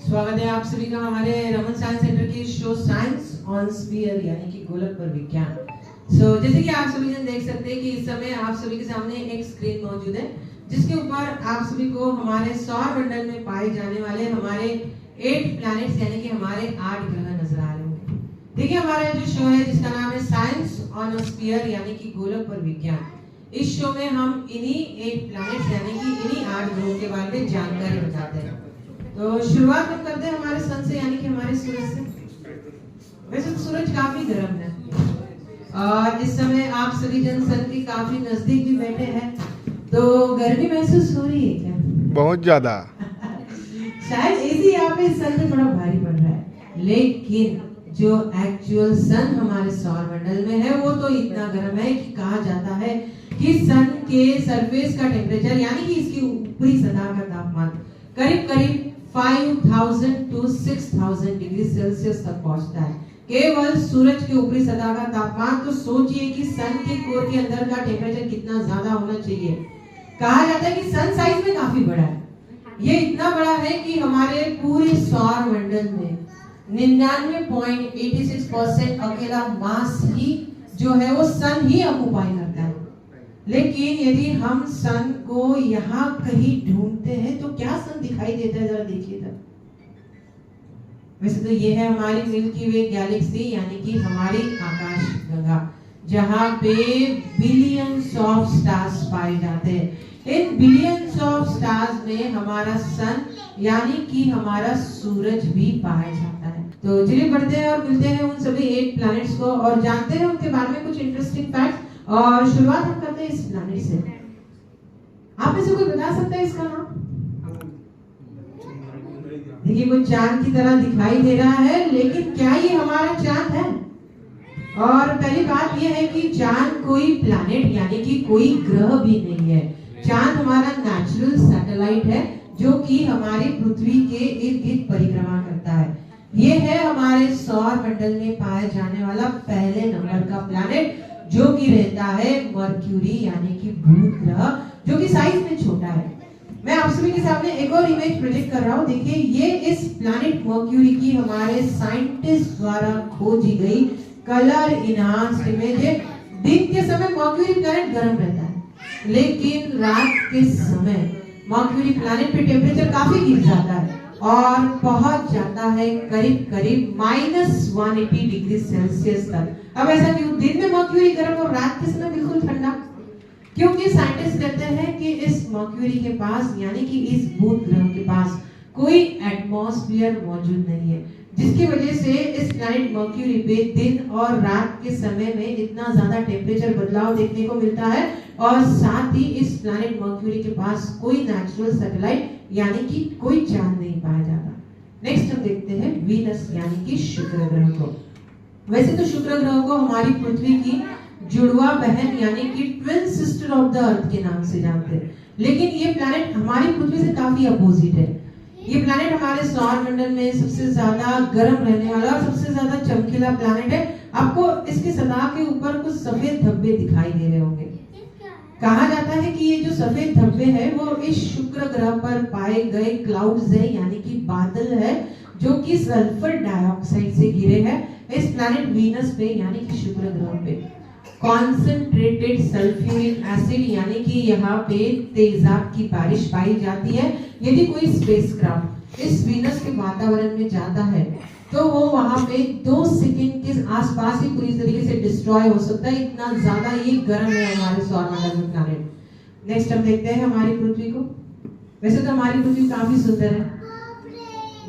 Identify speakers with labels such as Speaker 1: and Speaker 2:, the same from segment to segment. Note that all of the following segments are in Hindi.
Speaker 1: स्वागत है आप सभी का हमारे रमन साइंस सेंटर की शो साइंस ऑन स्फीयर यानी कि गोलक पर विज्ञान। जैसे कि आप सभी जन देख सकते हैं कि इस समय आप सभी के सामने एक स्क्रीन मौजूद है जिसके ऊपर आप सभी को हमारे सौर मंडल में पाए जाने वाले हमारे 8 प्लैनेट्स यानी कि हमारे 8 ग्रह नजर आ रहे होंगे। देखिए हमारा जो शो है जिसका नाम है साइंस ऑन स्फीयर यानी कि गोलक पर विज्ञान। इस शो में हम इन्हीं 8 प्लैनेट्स यानी कि इन्हीं 8 ग्रहों के बारे में जानकारी बताते हैं। तो शुरुआत हम करते हैं हमारे सन से यानी कि हमारे सूरज से। वैसे तो सूरज काफी गर्म है और इस समय आप सभी जन सन के काफी नजदीक भी बैठे हैं, तो गर्मी महसूस हो रही है क्या?
Speaker 2: बहुत ज्यादा।
Speaker 1: शायद एसी यहाँ पे सन में थोड़ा भारी पड़ रहा है, लेकिन जो एक्चुअल सन हमारे सौर मंडल में है वो तो इतना गर्म है कि कहा जाता है कि सन के सरफेस का टेम्परेचर यानी कि इसकी ऊपरी सतह का तापमान करीब करीब 5000 to 6000 डिग्री सेल्सियस तक पहुंचता है। केवल सूरज के ऊपरी सतह का तापमान, तो सोचिए कि सन के कोर के अंदर का टेम्परेचर कितना ज्यादा होना चाहिए। कहा जाता है कि सन साइज में काफी बड़ा है, ये इतना बड़ा है कि हमारे पूरे सौर मंडल में 99.86% अकेला मास ही जो है वो सन ही ऑक्युपाई करता है। लेकिन यदि हम सन को यहाँ कहीं ढूंढते हैं तो क्या सन दिखाई देता है, जरा देखिए तब। वैसे तो ये है हमारी मिल्की वे गैलेक्सी यानी कि हमारी आकाश गंगा, जहाँ पे बिलियंस ऑफ स्टार्स पाए जाते हैं। इन बिलियंस ऑफ स्टार्स में हमारा सन यानी कि हमारा सूरज भी पाया जाता है। तो चलिए बढ़ते हैं और मिलते हैं उन सभी 8 प्लैनेट्स को और जानते हैं उनके बारे में कुछ इंटरेस्टिंग फैक्ट्स। और शुरुआत हम करते हैं इस प्लैनेट से। आप में से कोई बता सकता है इसका नाम? देखिए कोई चांद की तरह दिखाई दे रहा है, लेकिन क्या ये हमारा चांद है? और पहली बात यह है कि चांद कोई प्लैनेट यानी कि कोई ग्रह भी नहीं है। चांद हमारा नेचुरल सैटेलाइट है जो कि हमारी पृथ्वी के इर्द गिर्द परिक्रमा करता है। ये है हमारे सौर मंडल में पाया जाने वाला पहले नंबर का प्लैनेट जो कि रहता है मर्क्यूरी यानी कि बुध ग्रह, जो कि साइज में छोटा है। मैं आप सभी के सामने एक और इमेज प्रोजेक्ट कर रहा हूँ। देखिए ये इस प्लैनेट मर्क्यूरी की हमारे साइंटिस्ट द्वारा खोजी गई कलर इनहांस्ड इमेज है। दिन के समय मर्क्यूरी प्लैनेट गर्म रहता है, लेकिन रात के समय मर्क्यूरी प्लैनेट पे टेम्परेचर काफी गिर जाता है और पहुंच जाता है करीब करीब -180 डिग्री सेल्सियस तक। अब ऐसा क्यों? दिन में मर्क्यूरी गर्म और रात के समय बिल्कुल ठंडा, क्योंकि साइंटिस्ट कहते हैं कि इस मर्क्यूरी के पास यानी कि इस बुध ग्रह के पास कोई एटमॉस्फेयर मौजूद नहीं है, जिसकी वजह से इस प्लैनेट मर्क्यूरी पे दिन और रात के समय में इतना ज्यादा टेम्परेचर बदलाव देखने को मिलता है। और साथ ही इस प्लैनेट मर्क्यूरी के पास कोई नेचुरल सैटेलाइट यानी कि कोई चांद नहीं पाया जाता। नेक्स्ट हम देखते हैं वीनस यानी कि शुक्र ग्रह को। वैसे तो शुक्र ग्रह को हमारी पृथ्वी की जुड़वा बहन यानी कि twin sister of the earth के नाम से जानते हैं, लेकिन ये प्लैनेट हमारी पृथ्वी से काफी अपोजिट है। ये प्लैनेट हमारे सौर मंडल में सबसे ज्यादा गर्म रहने वाला और सबसे ज्यादा चमकीला प्लैनेट है। आपको इसकी सतह के ऊपर कुछ सफेद धब्बे दिखाई दे रहे होंगे। कहा जाता है कि ये जो सफेद धब्बे हैं वो इस शुक्र ग्रह पर पाए गए क्लाउड्स है यानी कि बादल है, जो कि सल्फर डाइऑक्साइड से घिरे हैं इस प्लैनेट वीनस पे यानी कि शुक्र ग्रह पे। कॉन्सेंट्रेटेड सल्फ्यूरिक एसिड यानी कि यहाँ पे तेजाब की बारिश पाई जाती है। यदि कोई स्पेसक्राफ्ट इस वीनस के वातावरण में जाता है तो वो वहां पे 2 सेकंड के आसपास ही पूरी तरीके से डिस्ट्रॉय हो सकता है, इतना ज्यादा ये गर्म है हमारे सौर मंडल में प्लैनेट। नेक्स्ट हम देखते हैं हमारी पृथ्वी को। वैसे तो हमारी पृथ्वी काफी सुंदर है,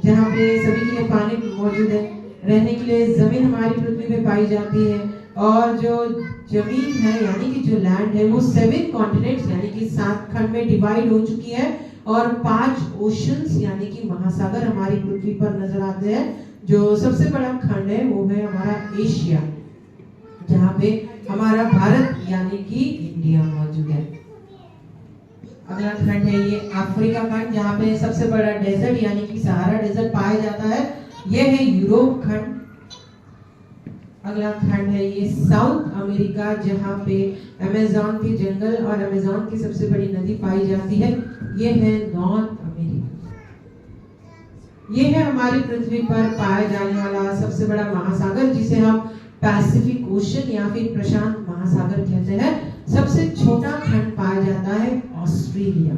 Speaker 1: जहाँ पे सभी के लिए पानी मौजूद है, रहने के लिए जमीन हमारी पृथ्वी पे पाई जाती है। और जो जमीन है यानी कि जो लैंड है वो 7 कॉन्टिनेंट्स यानी कि 7 खंड में डिवाइड हो चुकी है और 5 ओशंस यानी कि महासागर हमारी पृथ्वी पर नजर आते हैं। जो सबसे बड़ा खंड है वो है हमारा एशिया, जहाँ पे हमारा भारत यानी कि इंडिया मौजूद है। अगला खंड है ये अफ्रीका खंड, जहाँ पे सबसे बड़ा डेजर्ट यानी कि सहारा डेजर्ट पाया जाता है। यह है यूरोप खंड। अगला खंड है ये साउथ अमेरिका, जहाँ पे अमेज़न के जंगल और अमेज़न की सबसे बड़ी नदी पाई जाती है। ये है नॉर्थ अमेरिका। ये है हमारी पृथ्वी पर पाया जाने वाला सबसे बड़ा महासागर, जिसे हम पैसिफिक ओशन या फिर प्रशांत महासागर कहते हैं। सबसे छोटा खंड पाया जाता है ऑस्ट्रेलिया,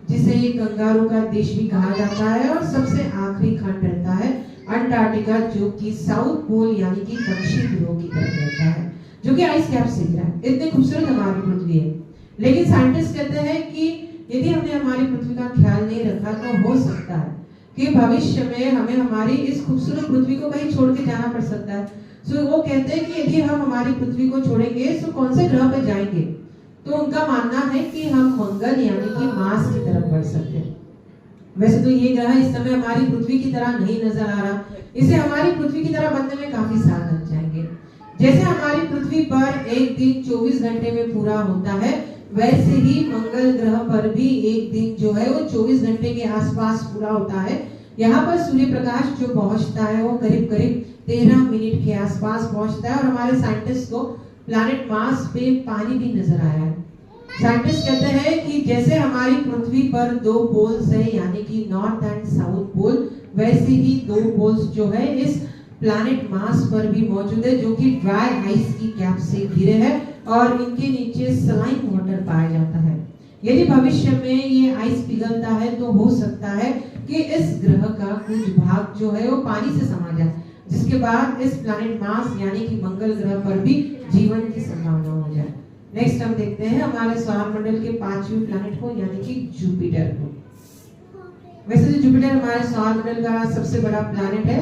Speaker 1: जिसे कंगारू का देश भी कहा जाता है। और सबसे आखिरी खंड रहता है अंटार्कटिका, जो कि साउथ पोल यानी कि दक्षिण ध्रुव की तरफ रहता है, जो कि आइस कैप से घिरा है। इतनी खूबसूरत हमारी पृथ्वी है। लेकिन साइंटिस्ट कहते हैं कि यदि हमने हमारी पृथ्वी का ख्याल नहीं रखा तो हो सकता है कि भविष्य में हमें हमारी इस खूबसूरत पृथ्वी को कहीं छोड़ के जाना पड़ सकता है। सो वो कहते हैं कि यदि हम हमारी पृथ्वी को छोड़ेंगे तो कौन से ग्रह पे जाएंगे? तो उनका मानना है कि हम मंगल यानी कि मार्स की तरफ बढ़ सकते हैं। वैसे तो ये ग्रह इस समय हमारी पृथ्वी की तरह नहीं नजर आ रहा, इसे हमारी पृथ्वी की तरह बनने में काफी साल लग जाएंगे। जैसे हमारी पृथ्वी पर एक दिन 24 घंटे में पूरा होता है, वैसे ही मंगल ग्रह पर भी एक दिन जो है वो 24 घंटे के आसपास पूरा होता है। यहाँ पर सूर्य प्रकाश जो पहुंचता है वो करीब करीब 13 मिनट के आसपास पहुंचता है। और हमारे साइंटिस्ट को प्लैनेट मार्स पे पानी भी नजर आया है। साइंटिस्ट कहते हैं कि जैसे हमारी पृथ्वी पर दो पोल्स है यानी कि नॉर्थ एंड साउथ पोल, वैसे ही दो पोल्स जो है इस प्लैनेट मार्स पर भी मौजूद है, जो कि ड्राई आइस की कैप से घिरे हैं और इनके नीचे सलाइन वाटर पाया जाता है। यदि भविष्य में ये आइस पिघलता है तो हो सकता है कि इस ग्रह का कुछ भाग जो है वो पानी से समा जाए, जिसके बाद इस प्लैनेट मार्स यानी कि मंगल ग्रह पर भी जीवन की संभावना हो जाए। नेक्स्ट हम देखते हैं हमारे सौरमंडल के 5वें प्लैनेट को यानी कि जुपिटर को। वैसे तो जुपिटर हमारे सौरमंडल का सबसे बड़ा प्लैनेट है,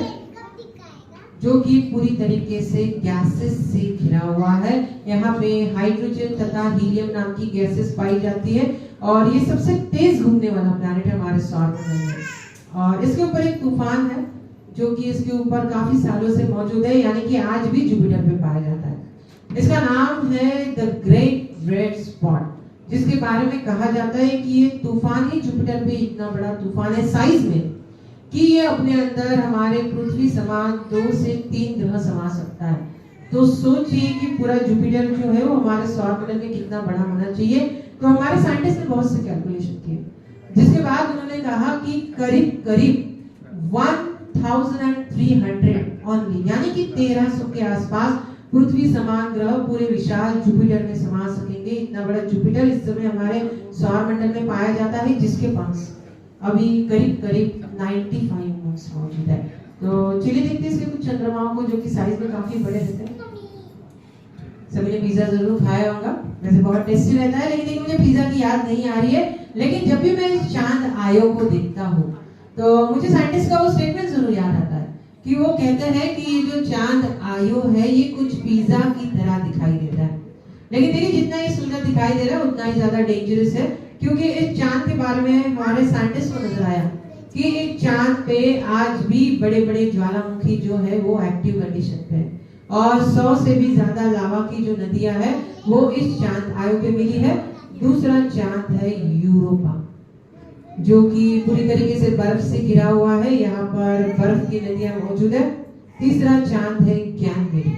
Speaker 1: जो कि पूरी तरीके से गैसेस से घिरा हुआ है। यहाँ पे हाइड्रोजन तथा हीलियम नाम की गैसेस पाई जाती है और ये सबसे तेज घूमने वाला प्लैनेट है हमारे सौरमंडल में। और इसके ऊपर एक तूफान है जो कि इसके ऊपर काफी सालों से मौजूद है, यानी कि आज भी जुपिटर पे पाया जाता है। इसका नाम है द ग्रेट रेड स्पॉट, जिसके बारे में कहा जाता है कि ये तूफान ही जुपिटर पे इतना बड़ा तूफान है साइज में कि ये अपने अंदर हमारे पृथ्वी समान 2 से 3 ग्रह समा सकता है। तो सोचिए कि पूरा जुपिटर जो है वो हमारे सौरमंडल में कितना बड़ा होना चाहिए। तो हमारे साइंटिस्ट ने बहुत से कैलकुलेशन किए, जिसके बाद उन्होंने कहा कि करीब करीब 1300 ओनली यानी कि 1300 के आसपास पृथ्वी समान ग्रह पूरे विशाल जुपिटर में समा सकेंगे। इतना बड़ा जुपिटर इस समय हमारे सौरमंडल में पाया जाता है, जिसके पास अभी करीब करीब 95 मून्स मौजूद है। तो चलिए देखते हैं इसके कुछ चंद्रमाओं को, जो कि साइज में काफी बड़े रहते हैं। सभी ने पिज्जा जरूर खाया होगा, वैसे बहुत टेस्टी रहता है, लेकिन मुझे पिज्जा की याद नहीं आ रही है। लेकिन जब भी मैं चांद आयोग को देखता हूँ तो मुझे साइंटिस्ट का वो स्टेटमेंट जरूर याद आता है कि वो कहते हैं कि ये जो चांद आयोग है ये कुछ पिज्जा की तरह दिखाई देता है। लेकिन देखिए, जितना ये सुंदर दिखाई दे रहा है उतना ही ज्यादा डेंजरस है, क्योंकि इस चांद के बारे में हमारे साइंटिस्ट को नजर आया कि इस चांद पे आज भी बड़े बड़े ज्वालामुखी जो है वो एक्टिव कंडीशन पे है और 100 से भी ज्यादा लावा की जो नदियां है वो इस चांद आयोग पे मिली है। दूसरा चांद है यूरोपा, जो कि पूरी तरीके से बर्फ से घिरा हुआ है, यहाँ पर बर्फ की नदियां मौजूद है। तीसरा चांद है गैनमेरी,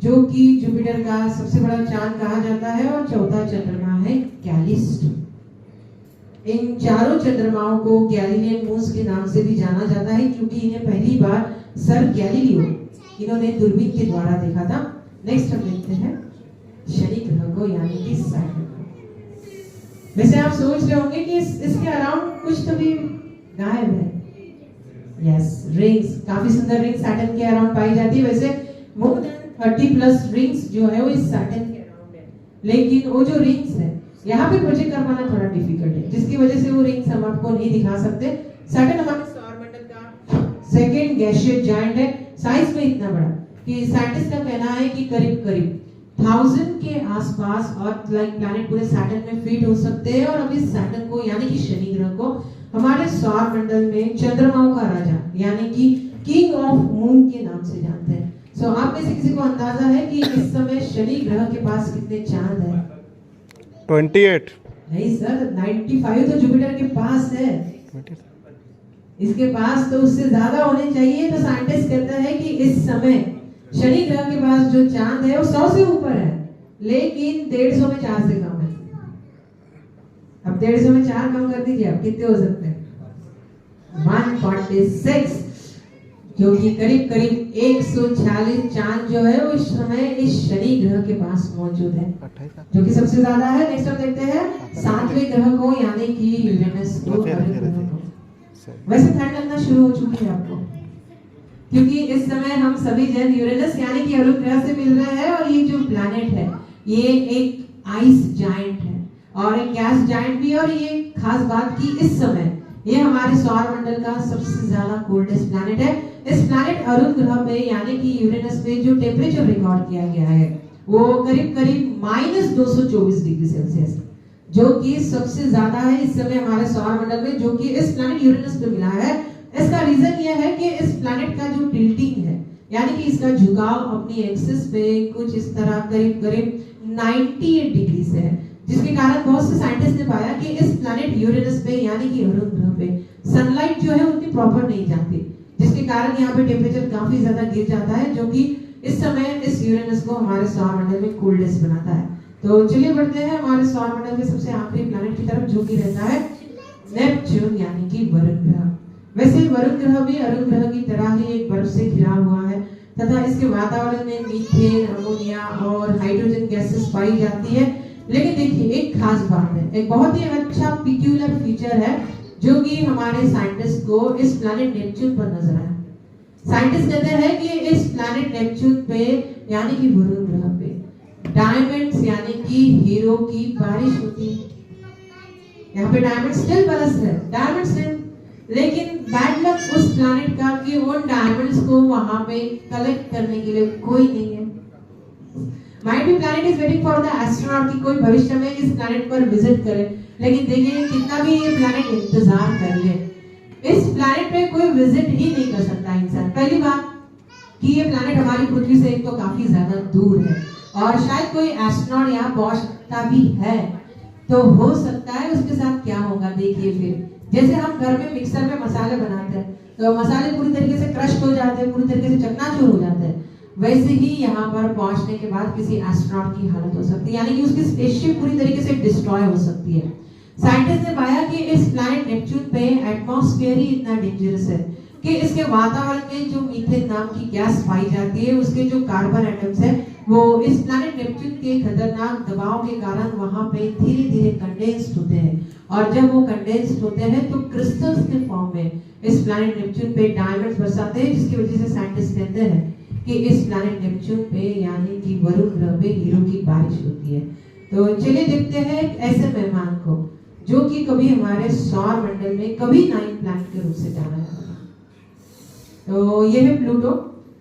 Speaker 1: जो कि जुपिटर का सबसे बड़ा चांद कहा जाता है। और चौथा चंद्रमा है कैलिस्टो। इन चारों चंद्रमाओं को गैलीलियन मून्स के नाम से भी जाना जाता है, क्योंकि इन्हें पहली बार सर गैलीलियो इन्होंने दूरबीन के द्वारा देखा था। नेक्स्ट हम देखते हैं शनि ग्रह को यानी कि सैटर्न को। वैसे आप सोच रहे होंगे कि इसके अराउंड कुछ तो भी गायब है। यस, रिंग्स, काफी सुंदर रिंग्स सैटर्न के अराउंड पाई जाती है। वैसे मोर देन 30+ रिंग्स जो है वो इस सैटर्न के अराउंड है, लेकिन वो जो रिंग्स है यहाँ पे प्रोजेक्ट कर पाना थोड़ा डिफिकल्ट है, जिसकी वजह से वो रिंग्स हम आपको नहीं दिखा सकते। सैटर्न हमारे सौरमंडल का सेकंड गैसियस जायंट है, साइज में इतना बड़ा कि साइंटिस्ट का कहना है कि करीब करीब 1000 के आसपास और प्लैनेट पूरे सैटर्न में फिट हो सकते हैं। और अभी सैटर्न को यानी कि शनि ग्रह को हमारे सौरमंडल में चंद्रमाओं का राजा यानी कि किंग ऑफ मून के नाम से जानते हैं। सो आप में से किसी को अंदाजा है कि इस समय शनि ग्रह के पास कितने चांद हैं?
Speaker 2: 28।
Speaker 1: नहीं सर, 95 तो जुपिटर के पास है। इसके पास तो उससे ज्यादा होने चाहिए। तो साइंटिस्ट कहते हैं कि इस समय शनि ग्रह के पास जो चांद है वो 100 से ऊपर है, लेकिन 150 में 4 से कम है। अब 150 में 4 कम कर दीजिए, आप कितने हो सकते हैं? 146, जो कि करीब करीब 146 चांद जो है वो इस समय इस शनि ग्रह के पास मौजूद है, जो कि सबसे ज्यादा है। नेक्स्ट हम देखते हैं 7वें ग्रह को, यानी कि यूरेनस को, अरुण ग्रह को। वैसे ठंड लगना शुरू हो चुकी है आपको, क्योंकि इस समय हम सभी जन यूरेनस यानी कि अरुण ग्रह से मिल रहे हैं। और ये जो प्लैनेट है ये एक आइस जायंट है और एक गैस जायंट भी है। और ये खास बात कि इस समय ये हमारे सौर मंडल का सबसे ज्यादा कोल्डेस्ट प्लैनेट है। इस प्लैनेट अरुण ग्रह पे यानी कि यूरेनस पे जो टेम्परेचर रिकॉर्ड किया गया है वो करीब करीब -224 डिग्री सेल्सियस, जो कि सबसे ज्यादा है इस समय हमारे सौर मंडल में, जो कि इस प्लैनेट यूरेनस पे मिला है। इसका रीजन यह है कि इस प्लैनेट का जो टिल्टिंग है यानी कि इसका झुकाव अपनी एक्सिस पे कुछ इस तरह करीब करीब 98 डिग्री से है, जिसके कारण बहुत से साइंटिस्ट ने पाया कि इस प्लैनेट यूरेनस पे यानी कि अरुण ग्रह पे सनलाइट जो है उतनी प्रॉपर नहीं जाती, जिसके कारण यहाँ पे टेम्परेचर काफी ज्यादा गिर जाता है, जो कि इस समय इस यूरेनस को हमारे सौर मंडल में कोल्डेस्ट बनाता है। तो चलिए बढ़ते हैं हमारे सौर मंडल के सबसे आखिरी प्लैनेट की तरफ, जो कि रहता है नेपच्यून यानी कि वरुण ग्रह। वैसे वरुण ग्रह भी अरुण ग्रह की तरह ही एक बर्फ से घिरा हुआ है तथा इसके वातावरण में मीथेन, अमोनिया और हाइड्रोजन गैसेस पाई जाती है। लेकिन देखिए एक खास बात है, एक बहुत ही अच्छा पिक्यूलर फीचर है जो कि हमारे साइंटिस्ट को इस प्लैनेट नेपच्यून पर नजर आया। साइंटिस्ट कहते हैं कि इस प्लैनेट नेपच्यून पे यानी कि वरुण ग्रह पे डायमंड्स यानी कि हीरो की बारिश होती है। यहाँ पे डायमंड स्टिल बरस है, डायमंड स्टिल, लेकिन बैड लक उस प्लैनेट का कि उन डायमंड्स को वहां पे कलेक्ट करने के लिए कोई नहीं है। Might be planet is waiting for the astronaut कि कोई भविष्य में इस प्लैनेट पर विजिट करे, लेकिन देखिए कितना भी ये प्लैनेट इंतजार कर ले, इस प्लैनेट पे कोई विजिट ही नहीं कर सकता इंसान। पहली बात कि ये प्लैनेट हमारी पृथ्वी से एक तो काफी ज्यादा दूर है और शायद कोई एस्ट्रोनॉट यहाँ पहुंच सकता भी है, तो हो सकता है उसके साथ क्या होगा। देखिए फिर जैसे हम घर में मिक्सर में मसाले बनाते हैं तो मसाले पूरी तरीके से क्रश हो जाते हैं, पूरी तरीके से चकनाचूर हो जाते हैं, वैसे ही यहाँ पर पहुंचने के बाद किसी एस्ट्रोनॉट की हालत हो सकती है, यानी कि उसकी स्पेसशिप पूरी तरीके से डिस्ट्रॉय हो सकती है। साइंटिस्ट ने पाया कि इस प्लैनेट नेपच्यून पे एटमॉस्फेयर ही इतना डेंजरस है कि इसके वातावरण में जो मीथेन नाम की गैस पाई जाती है, उसके जो कार्बन एटम्स है वो इस प्लैनेट नेपच्यून के खतरनाक दबाव के कारण वहां पे धीरे धीरे कंडेंस्ड होते हैं, और जब वो कंडेंस्ड होते हैं तो क्रिस्टल्स के फॉर्म में इस प्लैनेट नेपच्यून पे डायमंड्स बरसाते हैं, जिसकी वजह से साइंटिस्ट कहते हैं कि इस प्लैनेट नेपच्यून पे यानी कि वरुण ग्रह पे हीरो की बारिश होती है। तो चलिए देखते हैं एक ऐसे मेहमान को जो कि कभी हमारे सौर मंडल में कभी 9 प्लैनेट के रूप से जाना है। तो ये है प्लूटो।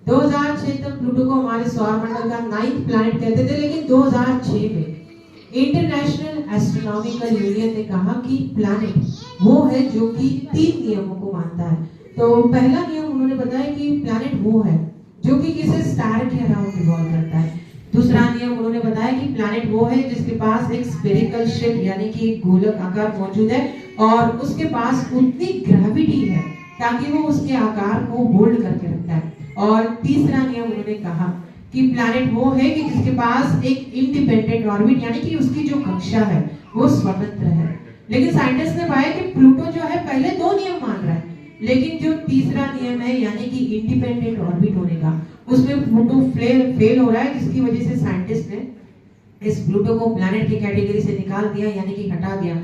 Speaker 1: 2006 तक प्लूटो को हमारे सौर मंडल का 9th प्लैनेट कहते थे, लेकिन 2006 में इंटरनेशनल एस्ट्रोनॉमिकल यूनियन ने कहा कि प्लैनेट वो है जो कि 3 नियमों को मानता है। तो पहला नियम उन्होंने बताया कि प्लैनेट वो है जो कि किसी स्टार के अराउंड रिवॉल्व करता है। दूसरा नियम उन्होंने बताया कि प्लैनेट वो है जिसके पास एक स्फेरिकल शेप यानी कि एक गोलक आकार मौजूद है और उसके पास उतनी ग्रेविटी है ताकि वो उसके आकार को होल्ड करके रखता है। और तीसरा नियम उन्होंने कहा कि प्लैनेट वो है कि जिसके पास एक इंडिपेंडेंट ऑर्बिट यानी कि उसकी जो कक्षा है वो स्वतंत्र है। लेकिन साइंटिस्ट ने पाया कि प्लूटो जो है पहले 2 नियम मान रहा है, लेकिन जो तीसरा नियम है यानी कि इंडिपेंडेंट ऑर्बिट होने का, उसमें प्लूटो फेल हो रहा है, जिसकी वजह से साइंटिस्ट ने इस प्लूटो को प्लैनेट की कैटेगरी से निकाल दिया यानी कि हटा दिया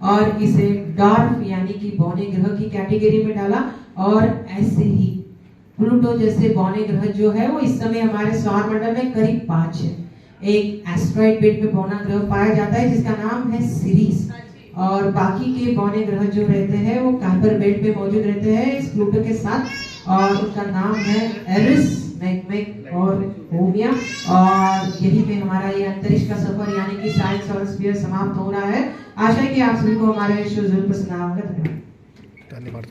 Speaker 1: और इसे डॉर्फ यानी कि बौने ग्रह की कैटेगरी में डाला। और ऐसे ही प्लूटो जैसे बौने ग्रह जो है वो इस समय हमारे सौर मंडल में करीब 5 है। एक एस्ट्रॉइड बेल्ट में बौना ग्रह पाया जाता है जिसका नाम है सिरिस, और बाकी के बौने ग्रह जो रहते हैं वो कुइपर बेल्ट में मौजूद रहते हैं इस प्लूटो के साथ, और उनका नाम है एरिस, मैग्मेक और ओमिया। और यही पे हमारा ये अंतरिक्ष का सफर यानी कि साइंस और स्फीयर समाप्त हो रहा है। आशा है कि आप सभी को हमारे शो जरूर पसंद आया होगा। धन्यवाद।